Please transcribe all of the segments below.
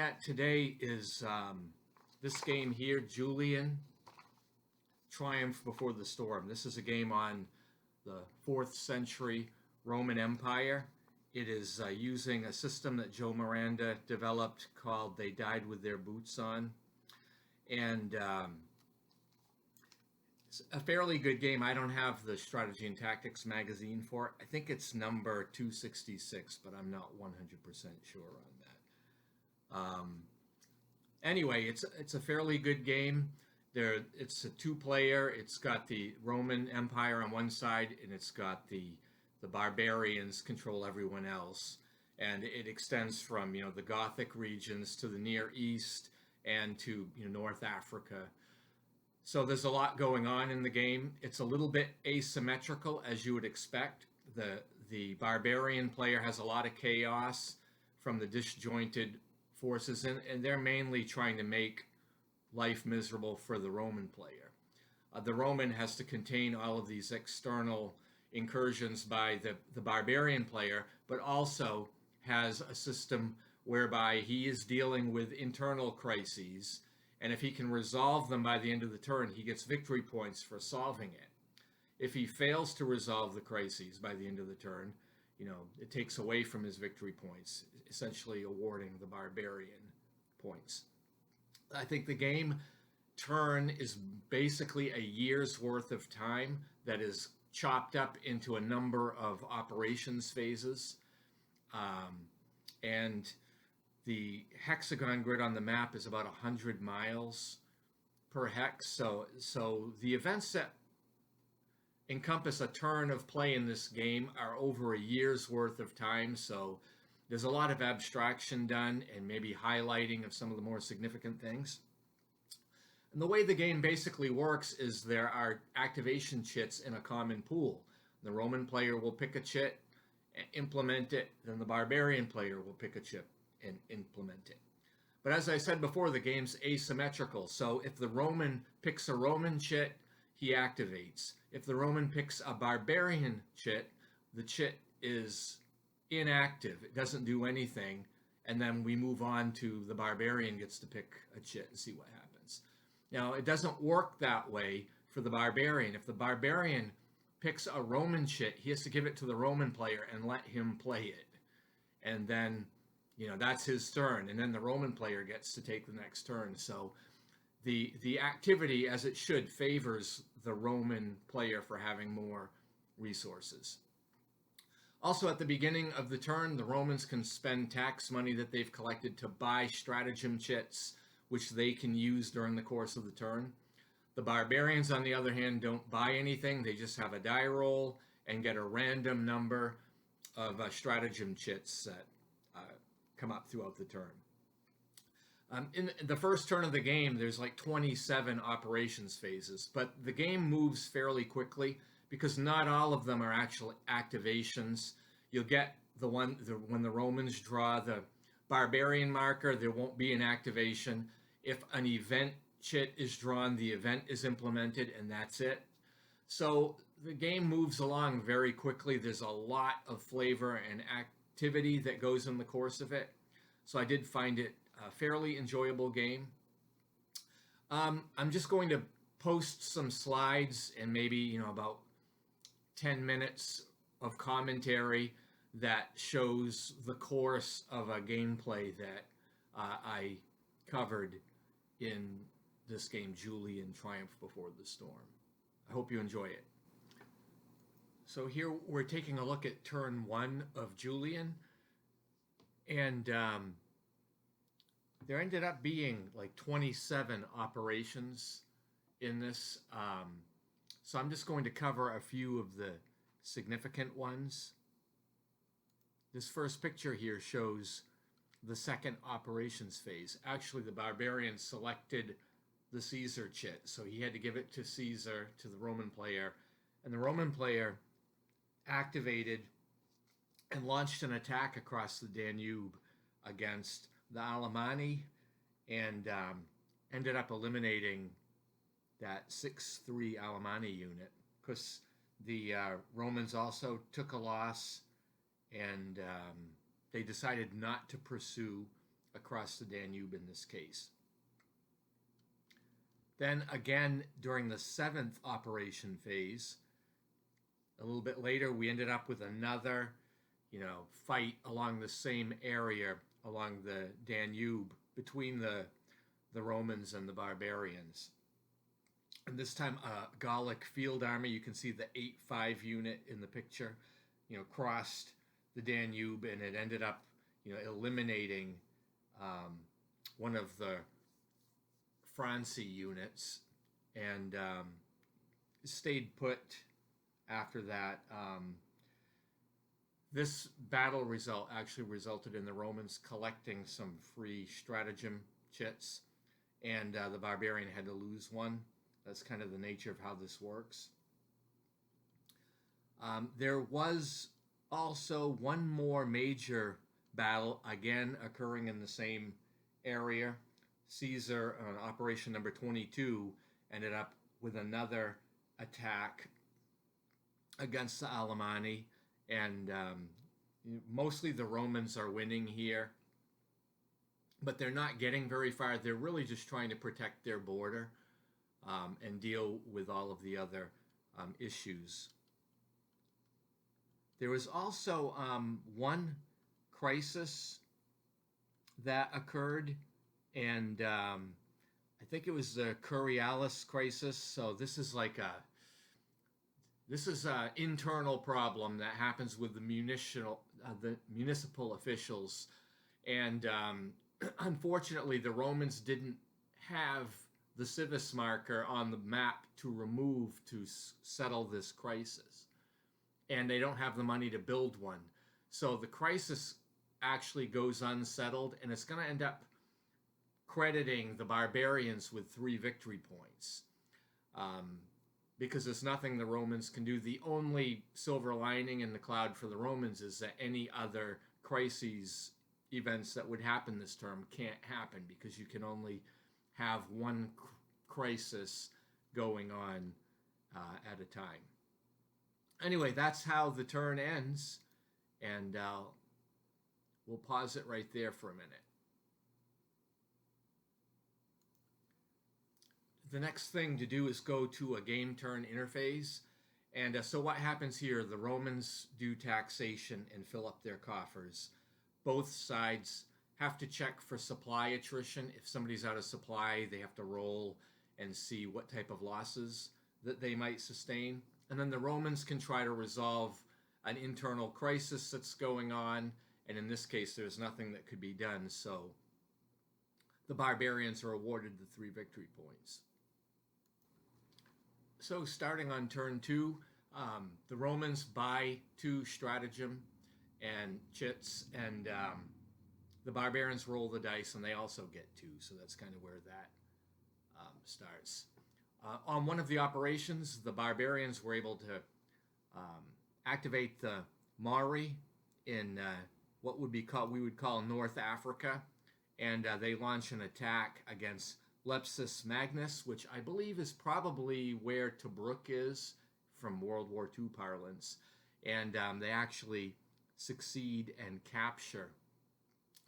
at today is this game here, Julian Triumph Before the Storm. This is a game on the 4th century Roman Empire. It is using a system that Joe Miranda developed called They Died With Their Boots On. And it's a fairly good game. I don't have the Strategy and Tactics magazine for it. I think it's number 266, but I'm not 100% sure on that. Anyway, it's a fairly good game. It's a two-player. It's got the Roman Empire on one side, and it's got the barbarians control everyone else. And it extends from the Gothic regions to the Near East and to North Africa. So there's a lot going on in the game. It's a little bit asymmetrical, as you would expect. The barbarian player has a lot of chaos from the disjointed forces, and they're mainly trying to make life miserable for the Roman player. The Roman has to contain all of these external incursions by the barbarian player, but also has a system whereby he is dealing with internal crises, and if he can resolve them by the end of the turn, he gets victory points for solving it. If he fails to resolve the crises by the end of the turn, it takes away from his victory points, essentially awarding the barbarian points. I think the game turn is basically a year's worth of time that is chopped up into a number of operations phases. And the hexagon grid on the map is about 100 miles per hex. So the events that encompass a turn of play in this game are over a year's worth of time. So there's a lot of abstraction done and maybe highlighting of some of the more significant things. And the way the game basically works is there are activation chits in a common pool. The Roman player will pick a chit, implement it, then the barbarian player will pick a chit and implement it. But as I said before, the game's asymmetrical. So if the Roman picks a Roman chit, he activates. If the Roman picks a barbarian chit, the chit is inactive. It doesn't do anything. And then we move on to the barbarian gets to pick a chit and see what happens. Now, it doesn't work that way for the barbarian. If the barbarian picks a Roman chit, he has to give it to the Roman player and let him play it. And then, that's his turn. And then the Roman player gets to take the next turn. So the activity, as it should, favors the Roman player for having more resources. Also, at the beginning of the turn, the Romans can spend tax money that they've collected to buy stratagem chits, which they can use during the course of the turn. The barbarians, on the other hand, don't buy anything. They just have a die roll and get a random number of stratagem chits that come up throughout the turn. In the first turn of the game, there's like 27 operations phases, but the game moves fairly quickly because not all of them are actual activations. You'll get when the Romans draw the barbarian marker, there won't be an activation. If an event chit is drawn, the event is implemented, and that's it. So the game moves along very quickly. There's a lot of flavor and activity that goes in the course of it. So I did find it a fairly enjoyable game. I'm just going to post some slides and maybe about 10 minutes of commentary that shows the course of a gameplay that I covered in this game, Julian Triumph Before the Storm. I hope you enjoy it. So here we're taking a look at turn 1 of Julian, and there ended up being like 27 operations in this. So I'm just going to cover a few of the significant ones. This first picture here shows the second operations phase. Actually, the barbarian selected the Caesar chit, so he had to give it to Caesar, to the Roman player, and the Roman player activated and launched an attack across the Danube against the Alemanni and ended up eliminating that 6-3 Alemanni unit because the Romans also took a loss and they decided not to pursue across the Danube in this case. Then again, during the 7th operation phase, a little bit later, we ended up with another, fight along the same area along the Danube between the Romans and the barbarians. And this time, a Gallic field army, you can see the 8-5 unit in the picture, crossed the Danube, and it ended up, eliminating one of the Franci units, and stayed put after that. This battle result actually resulted in the Romans collecting some free stratagem chits, and the barbarian had to lose one. That's kind of the nature of how this works. There was also one more major battle, again occurring in the same area. Caesar, on operation number 22, ended up with another attack against the Alemanni, and mostly the Romans are winning here, but they're not getting very far. They're really just trying to protect their border and deal with all of the other issues. There was also one crisis that occurred, and I think it was the Curialis crisis. So this is like an internal problem that happens with the municipal officials, and unfortunately, the Romans didn't have the civis marker on the map to remove to settle this crisis, and they don't have the money to build one. So the crisis actually goes unsettled, and it's going to end up crediting the barbarians with 3 victory points, because there's nothing the Romans can do. The only silver lining in the cloud for the Romans is that any other crises events that would happen this term can't happen, because you can only have one crisis going on at a time. Anyway, that's how the turn ends, and we'll pause it right there for a minute. The next thing to do is go to a game turn interface. And so what happens here, the Romans do taxation and fill up their coffers. Both sides have to check for supply attrition. If somebody's out of supply, they have to roll and see what type of losses that they might sustain. And then the Romans can try to resolve an internal crisis that's going on. And in this case, there's nothing that could be done. So the barbarians are awarded the 3 victory points. So starting on turn 2, the Romans buy 2 stratagem and chits, and the barbarians roll the dice, and they also get 2. So that's kind of where that starts. On one of the operations, the barbarians were able to activate the Maori in what we would call North Africa, and they launch an attack against Lepsis Magnus, which I believe is probably where Tobruk is from World War II parlance. And they actually succeed and capture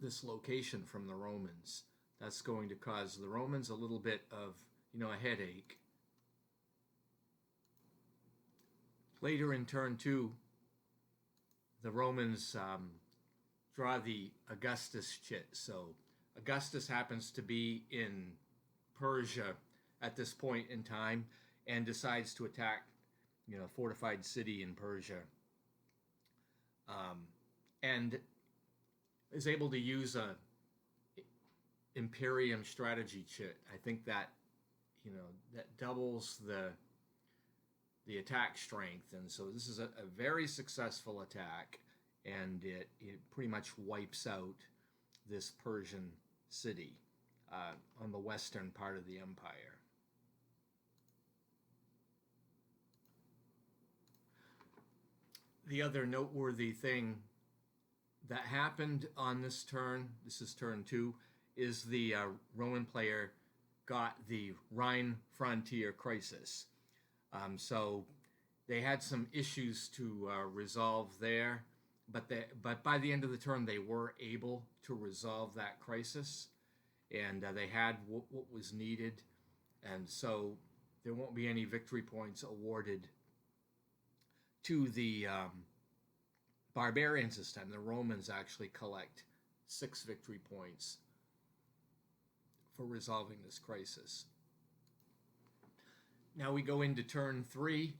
this location from the Romans. That's going to cause the Romans a little bit of, a headache. Later in turn 2, the Romans draw the Augustus chit. So Augustus happens to be in Persia at this point in time and decides to attack, a fortified city in Persia, and is able to use a Imperium strategy chit. I think that, that doubles the attack strength, and so this is a very successful attack, and it pretty much wipes out this Persian city on the western part of the empire. The other noteworthy thing that happened on this turn, this is turn 2, is the Roman player got the Rhine frontier crisis. So they had some issues to resolve there, but by the end of the turn, they were able to resolve that crisis, and they had what was needed, and so there won't be any victory points awarded to the barbarians this time. The Romans actually collect 6 victory points for resolving this crisis. Now we go into turn 3,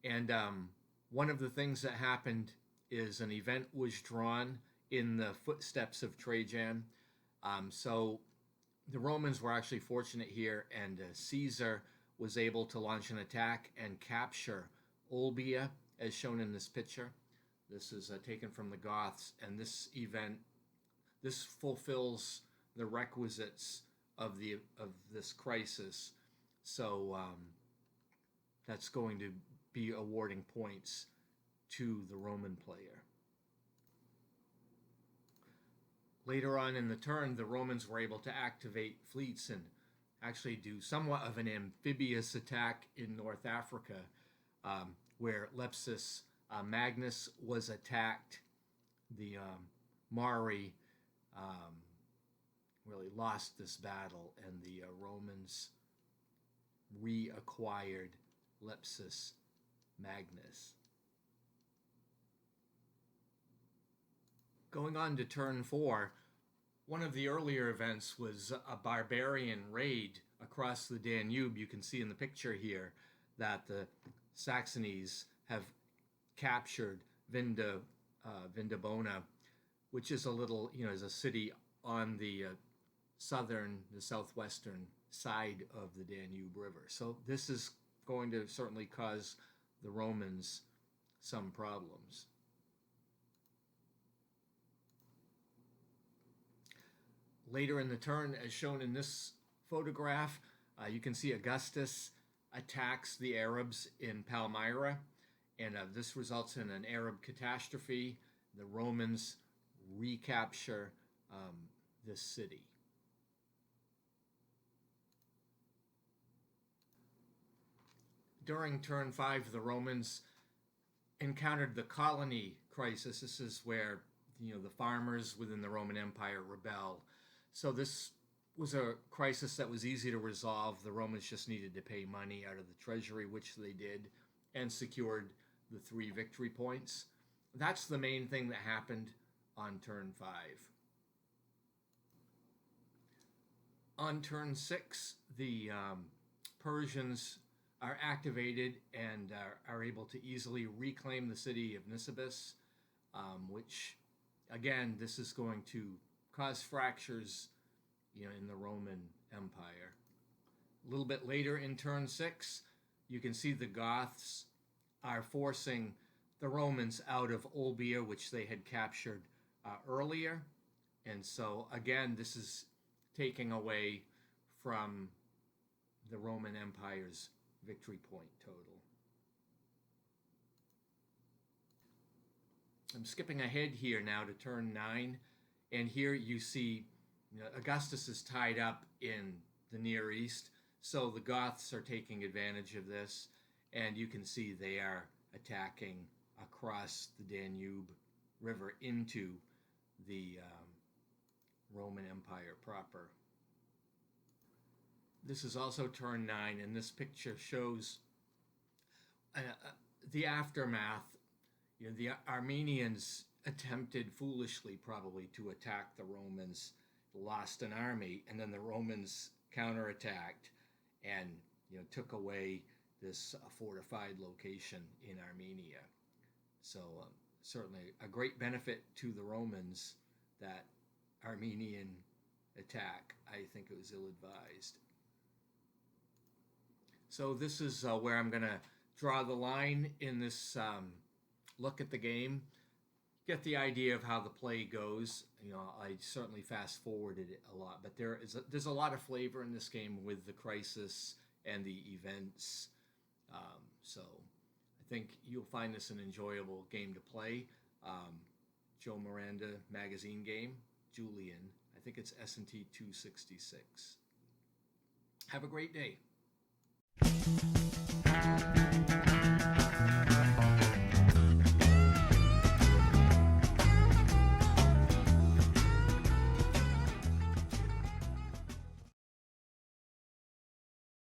and one of the things that happened is an event was drawn in the footsteps of Trajan. So the Romans were actually fortunate here, and Caesar was able to launch an attack and capture Olbia, as shown in this picture. This is taken from the Goths, and this fulfills the requisites of this crisis. So that's going to be awarding points to the Roman player. Later on in the turn, the Romans were able to activate fleets and actually do somewhat of an amphibious attack in North Africa, where Lepsus Magnus was attacked. The Mari really lost this battle, and the Romans reacquired Lepsus Magnus. Going on to turn 4, one of the earlier events was a barbarian raid across the Danube. You can see in the picture here that the Saxonies have captured Vindobona, which is a little, is a city on the southwestern side of the Danube River. So this is going to certainly cause the Romans some problems. Later in the turn, as shown in this photograph, you can see Augustus attacks the Arabs in Palmyra, and this results in an Arab catastrophe. The Romans recapture this city. During turn 5, the Romans encountered the colony crisis. This is where the farmers within the Roman Empire rebel. So this was a crisis that was easy to resolve. The Romans just needed to pay money out of the treasury, which they did, and secured the 3 victory points. That's the main thing that happened on turn 5. On turn 6, the Persians are activated and are able to easily reclaim the city of Nisibis, which, again, this is going to cause fractures, in the Roman Empire. A little bit later in turn 6, you can see the Goths are forcing the Romans out of Olbia, which they had captured earlier. And so, again, this is taking away from the Roman Empire's victory point total. I'm skipping ahead here now to turn 9, and here you see Augustus is tied up in the Near East, so the Goths are taking advantage of this, and you can see they are attacking across the Danube River into the Roman Empire proper. This is also turn 9, and this picture shows the aftermath. The Armenians attempted foolishly probably to attack the Romans, lost an army, and then the Romans counterattacked and took away this fortified location in Armenia. So certainly a great benefit to the Romans, that Armenian attack. I think it was ill-advised. So this is where I'm going to draw the line in this look at the game. Get the idea of how the play goes. I certainly fast forwarded it a lot, but there's a lot of flavor in this game with the crisis and the events. So I think you'll find this an enjoyable game to play. Joe Miranda magazine game, Julian. I think it's S&T 266. Have a great day.